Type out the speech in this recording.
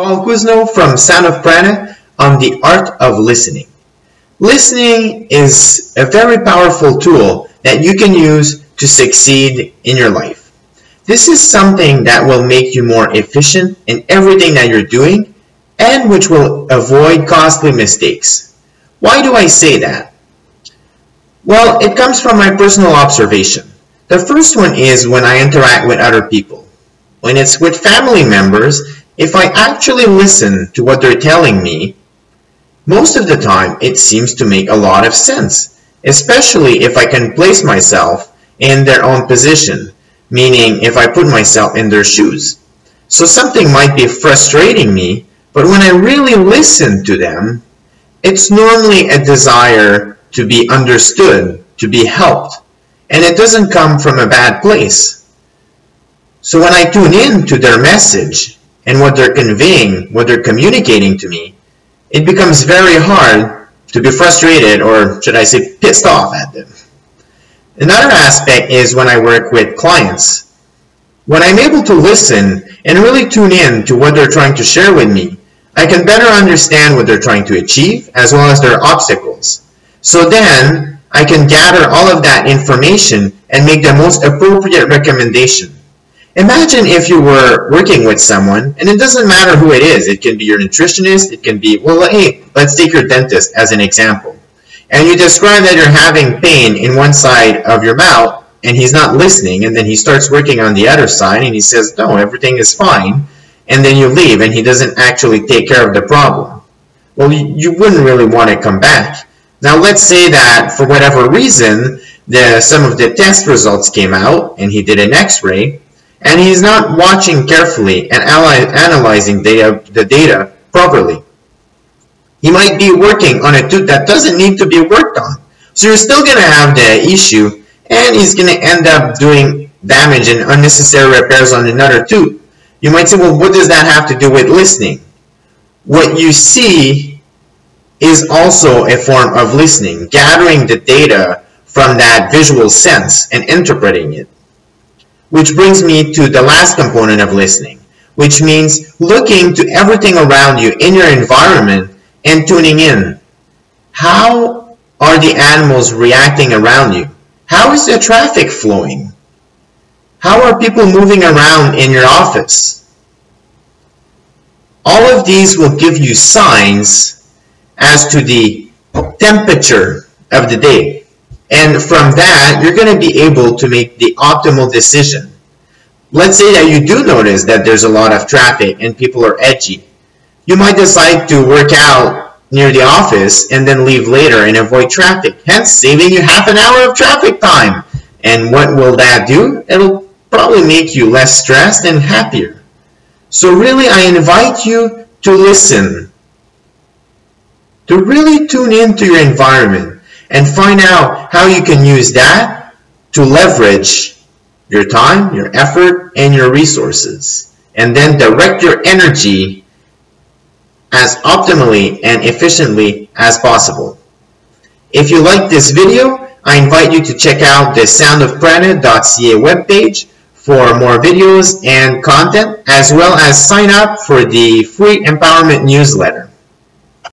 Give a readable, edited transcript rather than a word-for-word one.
Cousineau from Sound of Prana on the art of listening. Listening is a very powerful tool that you can use to succeed in your life. This is something that will make you more efficient in everything that you're doing and which will avoid costly mistakes. Why do I say that? Well, it comes from my personal observation. The first one is when I interact with other people. When it's with family members, if I actually listen to what they're telling me, most of the time it seems to make a lot of sense, especially if I can place myself in their own position, meaning if I put myself in their shoes. So something might be frustrating me, but when I really listen to them, it's normally a desire to be understood, to be helped, and it doesn't come from a bad place. So when I tune in to their message and what they're conveying, what they're communicating to me, it becomes very hard to be frustrated, or should I say pissed off at them. Another aspect is when I work with clients. When I'm able to listen and really tune in to what they're trying to share with me, I can better understand what they're trying to achieve as well as their obstacles. So then I can gather all of that information and make the most appropriate recommendation. Imagine if you were working with someone, and it doesn't matter who it is. It can be your nutritionist, it can be, well, hey, let's take your dentist as an example. And you describe that you're having pain in one side of your mouth, and he's not listening, and then he starts working on the other side, and he says, no, everything is fine, and then you leave, and he doesn't actually take care of the problem. Well, you wouldn't really want to come back. Now, let's say that for whatever reason, some of the test results came out, and he did an x-ray, and he's not watching carefully and analyzing the data properly. He might be working on a tooth that doesn't need to be worked on. So you're still going to have the issue, and he's going to end up doing damage and unnecessary repairs on another tooth. You might say, well, what does that have to do with listening? What you see is also a form of listening, gathering the data from that visual sense and interpreting it. Which brings me to the last component of listening, which means looking to everything around you in your environment and tuning in. How are the animals reacting around you? How is the traffic flowing? How are people moving around in your office? All of these will give you signs as to the temperature of the day. And from that, you're going to be able to make the optimal decision. Let's say that you do notice that there's a lot of traffic and people are edgy. You might decide to work out near the office and then leave later and avoid traffic, hence saving you half an hour of traffic time. And what will that do? It'll probably make you less stressed and happier. So really, I invite you to listen, to really tune into your environment, and find out how you can use that to leverage your time, your effort, and your resources, and then direct your energy as optimally and efficiently as possible. If you like this video, I invite you to check out the soundofprana.ca webpage for more videos and content, as well as sign up for the free empowerment newsletter.